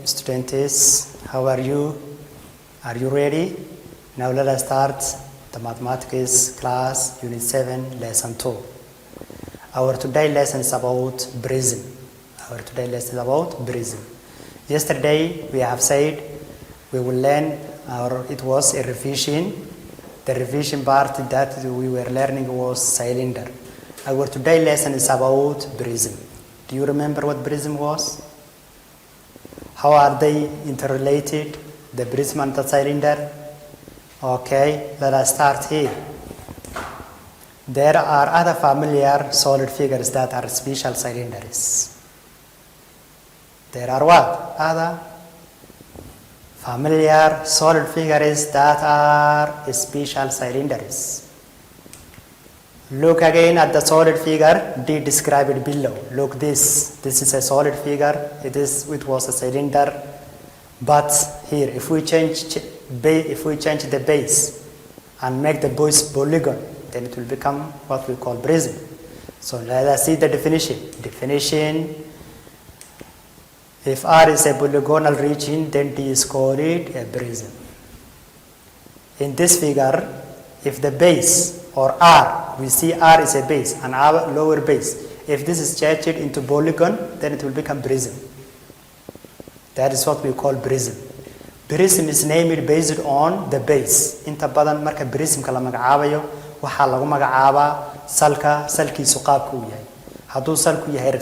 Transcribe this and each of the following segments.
Students, how are you? Are you ready? Now let us start the mathematics class, unit 7, lesson 2. Our today lesson is about prism. Yesterday we have said we will learn, it was a revision. The revision part that we were learning was cylinder. Our today lesson is about prism. Do you remember what prism was? How are they interrelated, the prism and the cylinder? Okay, let us start here. There are other familiar solid figures that are special cylinders. There are what? Other familiar solid figures that are special cylinders. Look again at the solid figure, D described below. Look this is a solid figure, it was a cylinder, but here if we change the base and make the base polygon, then it will become what we call prism. So let us see the definition. If R is a polygonal region, then D is called a prism. In this figure, if the base or R, we see R is a base and our lower base. If this is changed into polygon, then it will become prism. That is what we call prism. Prism is named based on the base. Inta badan marka prism kala magacaabayo waxa lagu magacaabaa salkiisu qaabku u yahay. Hadduu salku yahay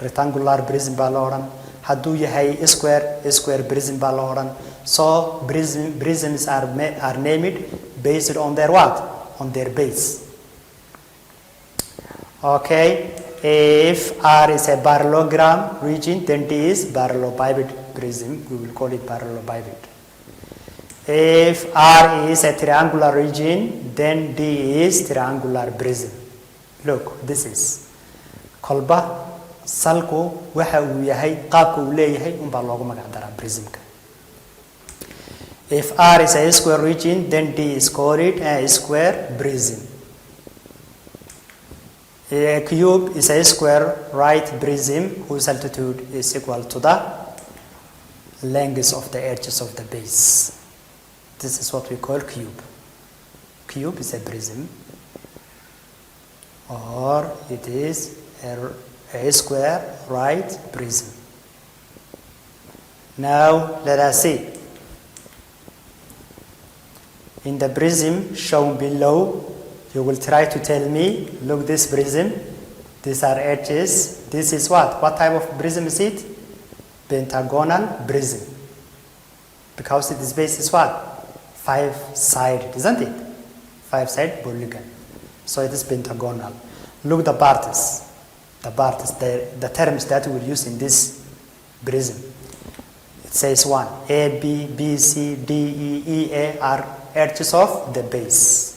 rectangular prism baa la oran. Hadduu yahay square prism baa la oran. So prisms are named based on their what? On their base. Okay, if R is a parallelogram region, then D is parallelepiped prism. We will call it parallelepiped. If R is a triangular region, then D is triangular prism. Look, this is kolba salku waxa uu yahay qaabka uu leeyahay unbaa loogu magac daraa prismka. If R is a square region, then D is called a square prism. A cube is a square right prism whose altitude is equal to the length of the edges of the base. This is what we call cube. Cube is a prism, or it is a square right prism. Now let us see. In the prism shown below, you will try to tell me, look this prism, these are edges, this is what? What type of prism is it? Pentagonal prism. Because its base is what? 5-sided, isn't it? 5-sided polygon. So it is pentagonal. Look the parts, the terms that we will use in this prism. It says 1, A, B, C, D, E, A are edges of the base.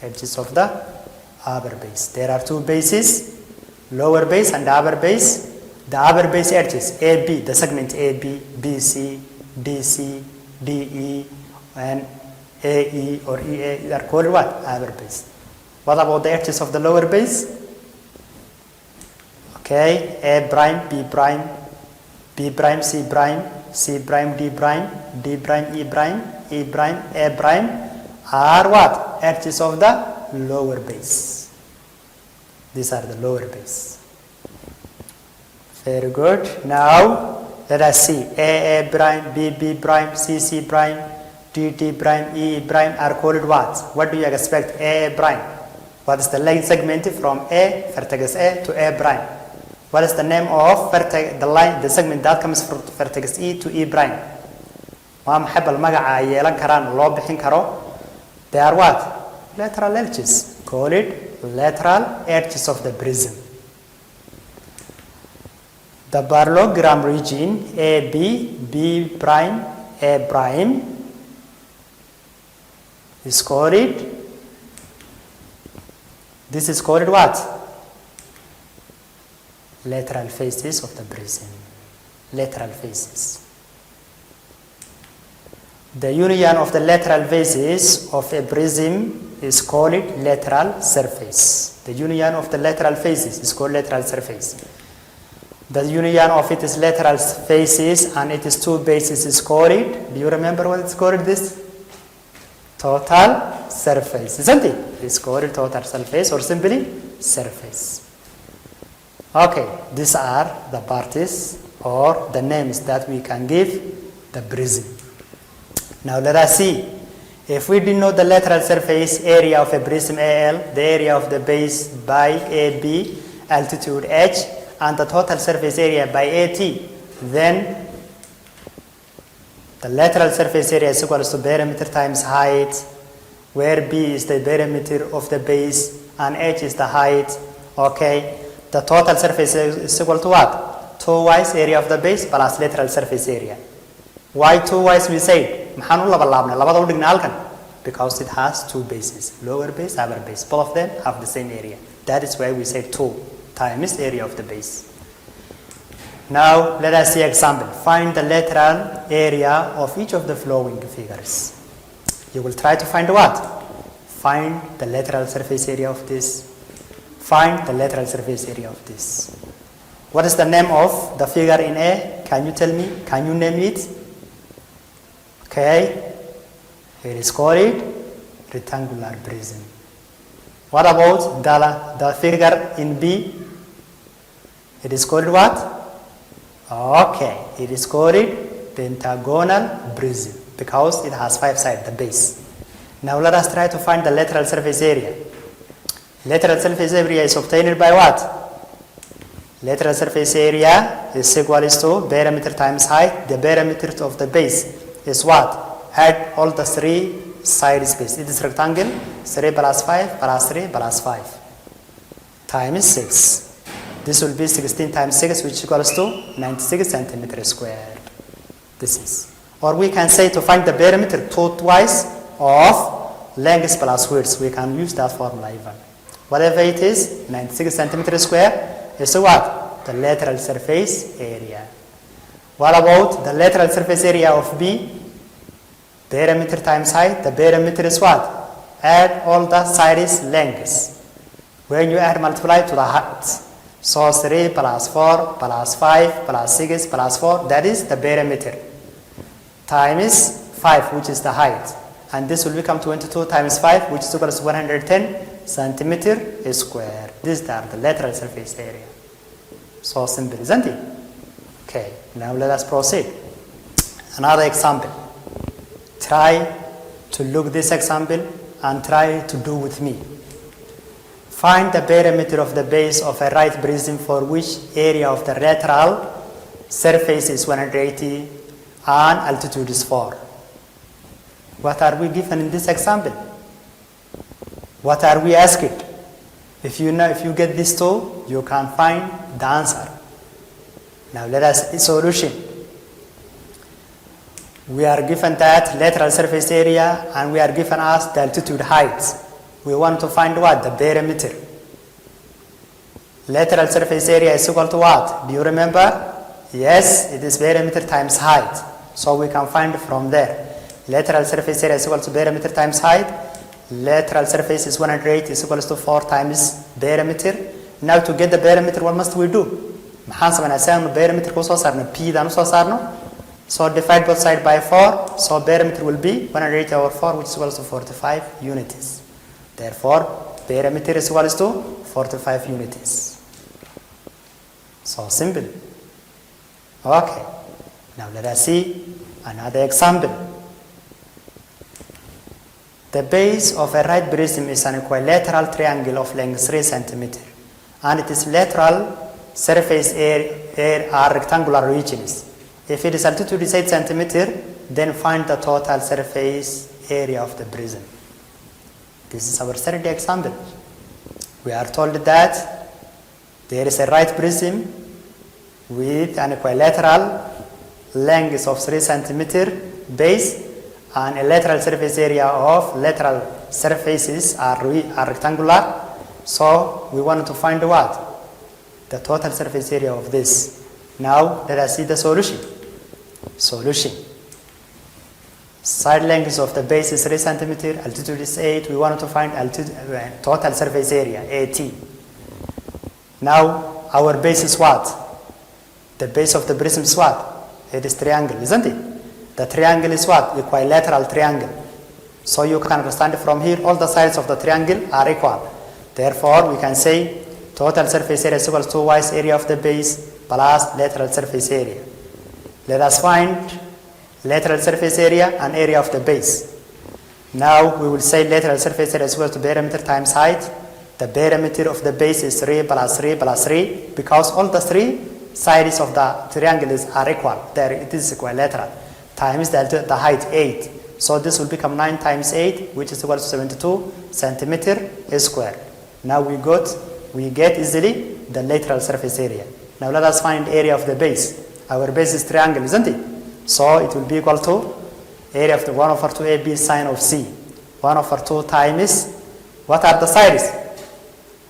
Edges of the upper base. There are two bases, lower base and upper base. The upper base edges, AB, the segment AB, BC, DC, DE, and AE or EA are called what? Upper base. What about the edges of the lower base? Okay, A prime, B prime, B prime, C prime, C prime, D prime, D prime, E prime, E prime, A prime are what? Edges of the lower base. These are the lower base. Very good. Now let us see. A prime, B prime, C prime, D prime, E prime are called what? What do you expect? A prime. What is the length segment from A, vertex A to A prime? What is the name of the segment that comes from vertex E to E prime? Waa maxay bal magaca ay yeelan karaan loo bixin karo? They are what? Lateral edges. Call it lateral edges of the prism. The parallelogram region AB, B prime, A prime is called this is called what? Lateral faces of the prism. Lateral faces. The union of the lateral faces of a prism is called lateral surface. The union of the lateral faces is called lateral surface. The union of its lateral faces and its two bases is called, do you remember what it's called this? Total surface, isn't it? It's called total surface or simply surface. Okay, these are the parties or the names that we can give the prism. Now let us see. If we denote the lateral surface area of a prism AL, the area of the base by AB, altitude h, and the total surface area by AT, then the lateral surface area is equal to perimeter times height, where B is the perimeter of the base and h is the height. Okay, the total surface is equal to what? 2y area of the base plus lateral surface area. Why 2y we say? Because it has two bases, lower base, upper base. Both of them have the same area. That is why we say 2 times area of the base. Now let us see example. Find the lateral area of each of the following figures. You will try to find what? Find the lateral surface area of this. Find the lateral surface area of this. What is the name of the figure in A? Can you tell me? Can you name it? Okay. It is called rectangular prism. What about the figure in B? It is called what? Okay, it is called pentagonal prism because it has 5 sides, the base. Now let us try to find the lateral surface area. Lateral surface area is obtained by what? Lateral surface area is equal to perimeter times height. The perimeter of the base is what? Add all the 3 side space. It is rectangle, 3 plus 5 plus 3 plus 5 times 6. This will be 16 times 6, which equals to 96 centimeters squared. This is. Or we can say to find the perimeter twice of length plus width. We can use that formula even. Whatever it is, 96 centimeters squared is what? The lateral surface area. What about the lateral surface area of B? Perimeter times height. The perimeter is what? Add all the sides lengths. When you add, multiply to the height. So 3 plus 4 plus 5 plus 6 plus 4, that is the perimeter, times 5, which is the height. And this will become 22 times 5, which is equal to 110 centimeters squared. These are the lateral surface area. So simple, isn't it? Okay, now let us proceed. Another example. Try to look at this example and try to do with me. Find the perimeter of the base of a right prism for which area of the lateral surface is 180 and altitude is 4. What are we given in this example? What are we asked? If you get this two, you can find the answer. Now let us see solution. We are given that lateral surface area and we are given us the altitude height. We want to find what? The perimeter. Lateral surface area is equal to what? Do you remember? Yes, it is perimeter times height. So we can find from there. Lateral surface area is equal to perimeter times height. Lateral surface is 180 is equal to 4 times perimeter. Now to get the perimeter, what must we do? Perimeter so divide both sides by 4. So perimeter will be 180 over 4, which is equal to 45 units. Therefore, perimeter is equal to 45 units. So simple. Okay. Now let us see another example. The base of a right prism is an equilateral triangle of length 3 cm, and its lateral surface are rectangular regions. If its altitude is 8 cm, then find the total surface area of the prism. This is our third example. We are told that there is a right prism with an equilateral length of 3 cm base and a lateral surface area of lateral surfaces are rectangular. So we want to find what? The total surface area of this. Now let us see the solution. Solution. Side length of the base is 3 cm, altitude is 8. We want to find total surface area, AT. Now our base is what? The base of the prism is what? It is triangle, isn't it? The triangle is what? Equilateral triangle. So you can understand from here all the sides of the triangle are equal. Therefore we can say total surface area is equal to twice area of the base plus lateral surface area. Let us find lateral surface area and area of the base. Now we will say lateral surface area is equal to perimeter times height. The perimeter of the base is 3 plus 3 plus 3 because all the three sides of the triangle are equal. There it is equilateral. Times the height 8. So this will become 9 times 8, which is equal to 72 centimeter squared. Now we get easily the lateral surface area. Now let us find area of the base. Our base is triangle, isn't it? So it will be equal to area of the 1 over 2 AB sine of C. 1 over 2 times, what are the sides?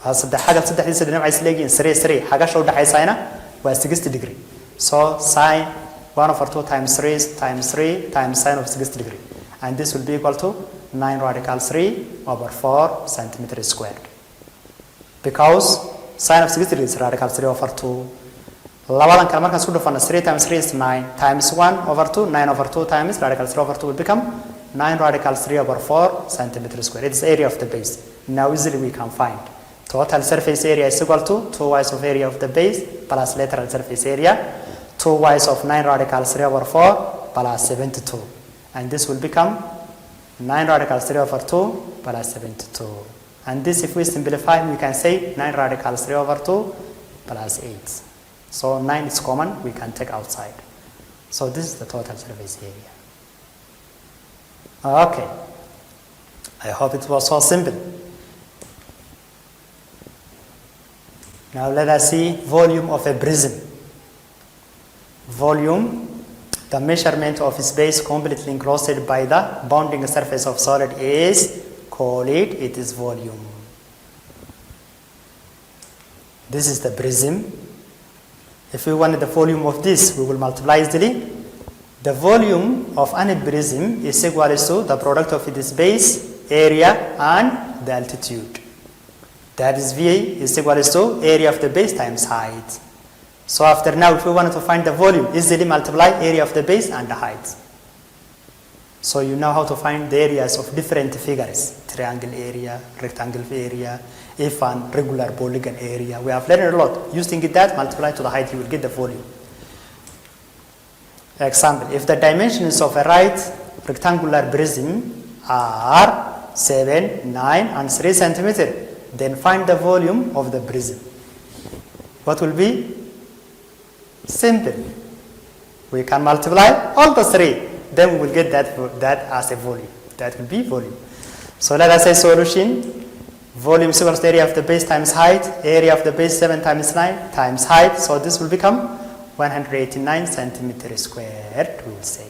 حاجة تصدح دي سيدنا معي سليجين 3 حاجة شو ده حيساينا و 60 degree. So sine 1 over 2 times 3 times 3 times sine of 60 degree. And this will be equal to 9 radical 3 over 4 centimeter squared. Because sine of 60 degree is radical 3 over 2. Lawalan kala markaan isku dhufano 3 times 3 is 9 times 1 over 2, 9 over 2 times radical 3 over 2 will become 9 radical 3 over 4 centimeter squared. It is area of the base. Now easily we can find total surface area is equal to 2y of area of the base plus lateral surface area, 2y of 9 radical 3 over 4 plus 72. And this will become 9 radical 3 over 2 plus 72. And this, if we simplify, we can say 9 radical 3 over 2 plus 8. So 9 is common, we can take outside. So this is the total surface area. Okay. I hope it was so simple. Now let us see volume of a prism. Volume, the measurement of its base completely enclosed by the bounding surface of solid is, call it is volume. This is the prism. If we want the volume of this, we will multiply easily. The volume of any prism is equal to the product of its base, area, and the altitude. That is V is equal to area of the base times height. So after now, if we want to find the volume, easily multiply area of the base and the height. So you know how to find the areas of different figures, triangle area, rectangle area, even regular polygon area. We have learned a lot. Using that, multiply to the height, you will get the volume. Example, if the dimensions of a right rectangular prism are 7, 9, and 3 centimeters, then find the volume of the prism. What will be? Simple. We can multiply all the three. Then we will get that as a volume. That will be volume. So let us say solution. Volume is equal to area of the base times height. Area of the base 7 times 9 times height. So this will become 189 centimeters squared, we will say.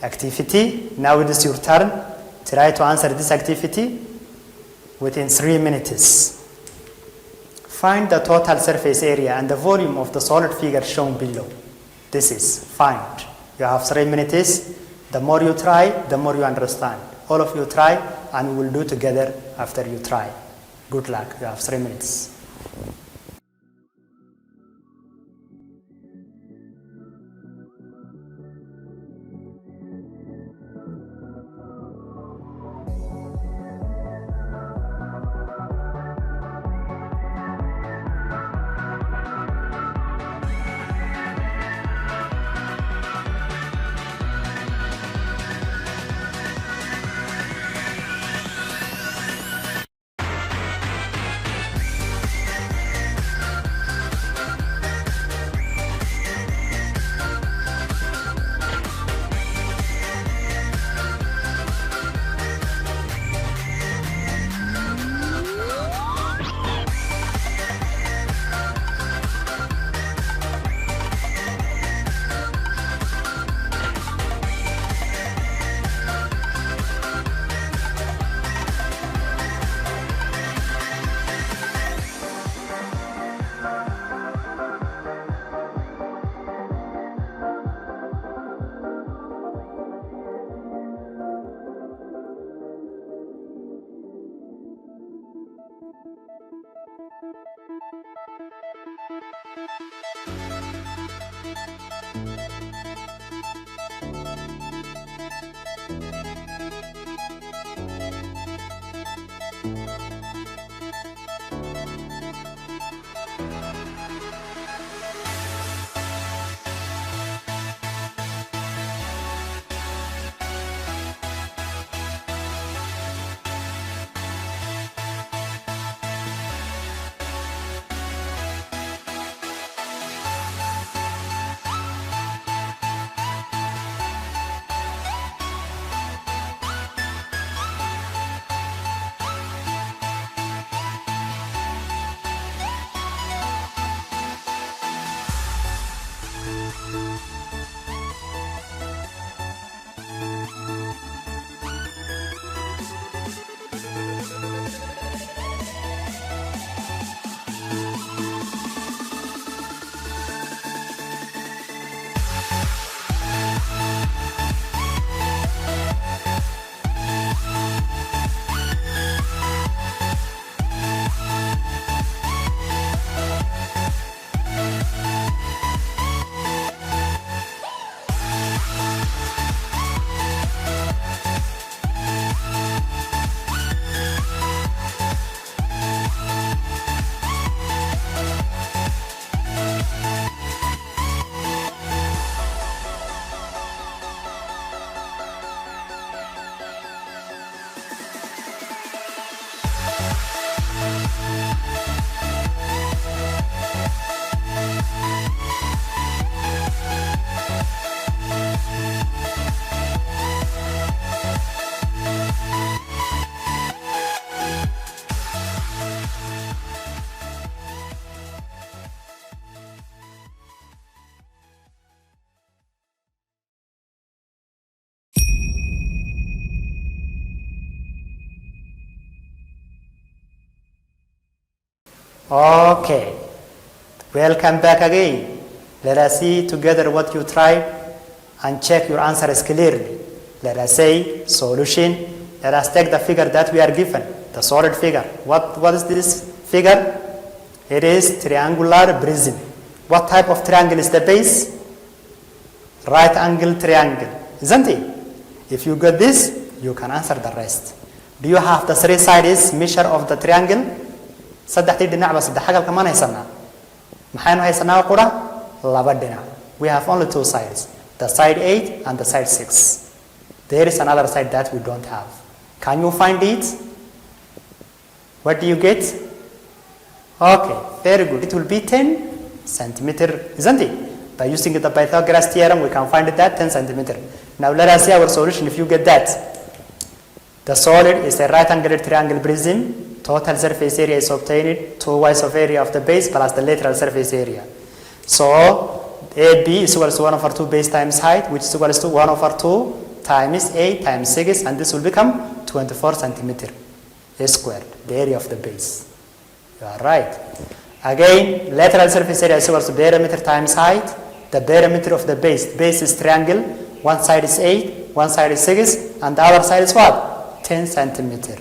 Activity. Now it is your turn. Try to answer this activity within 3 minutes. Find the total surface area and the volume of the solid figure shown below. This is find. You have 3 minutes. The more you try, the more you understand. All of you try, and we will do together after you try. Good luck. You have 3 minutes. Okay, welcome back again. Let us see together what you tried and check your answers clearly. Let us say solution. Let us take the figure that we are given, the solid figure. What is this figure? It is triangular prism. What type of triangle is the base? Right angle triangle, isn't it? If you got this, you can answer the rest. Do you have the three sides measure of the triangle? saddexdii dhinac ba saddex xagal kamaan haysanaa maxaynu haysanaa qura laba dhinac. We have only two sides, the side 8 and the side 6. There is another side that we don't have. Can you find it? What do you get? Okay, very good. It will be 10 centimeter, isn't it? By using the Pythagoras theorem, we can find that 10 centimeter. Now let us see our solution if you get that. The solid is a right angled triangle prism. Total surface area is obtained 2/y of area of the base plus the lateral surface area. So AB is equal to 1/2 base times height, which is equal to 1/2 times 8 times 6, and this will become 24 centimeter squared, the area of the base. You are right. Again, lateral surface area is equal to perimeter times height. The perimeter of the base. Base is triangle. One side is 8, one side is 6, and the other side is what? 10 centimeter.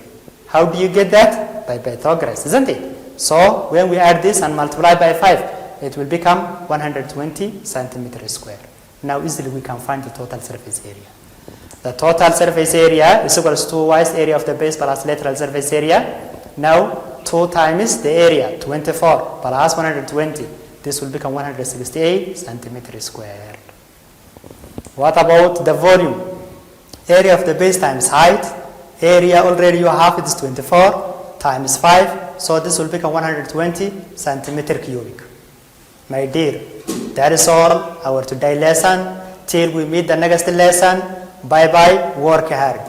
How do you get that? By Pythagoras, isn't it? So when we add this and multiply by 5, it will become 120 centimeter square. Now easily we can find the total surface area. The total surface area is equal to 2y area of the base plus lateral surface area. Now 2 times the area, 24 plus 120. This will become 168 centimeter square. What about the volume? Area of the base times height. Area already you have, it is 24 times 5. So this will become 120 centimeter cubic. My dear, that is all our today lesson. Till we meet the next lesson. Bye bye, work hard.